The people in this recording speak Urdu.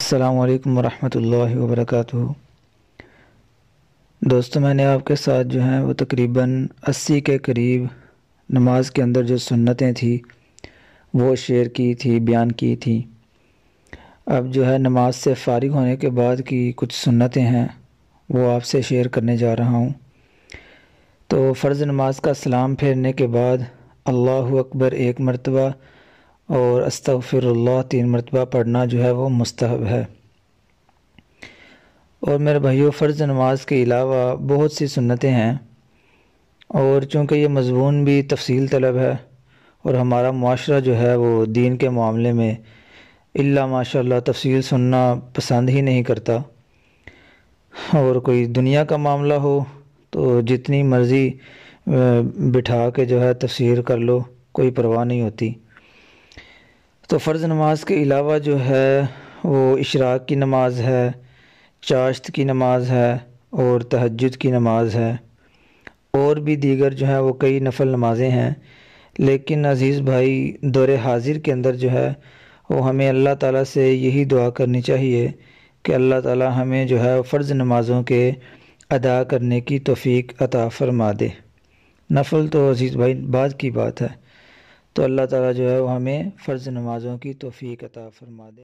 السلام علیکم ورحمۃ اللہ وبرکاتہ۔ دوستو، میں نے آپ کے ساتھ جو ہیں وہ تقریباً 80 کے قریب نماز کے اندر جو سنتیں تھیں وہ شیئر کی تھی، بیان کی تھی۔ اب جو ہے نماز سے فارغ ہونے کے بعد کی کچھ سنتیں ہیں وہ آپ سے شیئر کرنے جا رہا ہوں۔ تو فرض نماز کا سلام پھیرنے کے بعد اللہ اکبر 1 مرتبہ اور استغفر اللہ 3 مرتبہ پڑھنا جو ہے وہ مستحب ہے۔ اور میرے بھائیو، فرض نماز کے علاوہ بہت سی سنتیں ہیں، اور چونکہ یہ مضمون بھی تفصیل طلب ہے اور ہمارا معاشرہ جو ہے وہ دین کے معاملے میں الا ماشاء اللہ تفصیل سننا پسند ہی نہیں کرتا، اور کوئی دنیا کا معاملہ ہو تو جتنی مرضی بٹھا کے جو ہے تفسیر کر لو، کوئی پرواہ نہیں ہوتی۔ تو فرض نماز کے علاوہ جو ہے وہ اشراق کی نماز ہے، چاشت کی نماز ہے اور تہجد کی نماز ہے، اور بھی دیگر جو ہے وہ کئی نفل نمازیں ہیں۔ لیکن عزیز بھائی، دور حاضر کے اندر جو ہے وہ ہمیں اللہ تعالیٰ سے یہی دعا کرنی چاہیے کہ اللہ تعالیٰ ہمیں جو ہے فرض نمازوں کے ادا کرنے کی توفیق عطا فرما دے۔ نفل تو عزیز بھائی بعد کی بات ہے، تو اللہ تعالیٰ جو ہے وہ ہمیں فرض نمازوں کی توفیق عطا فرما دے۔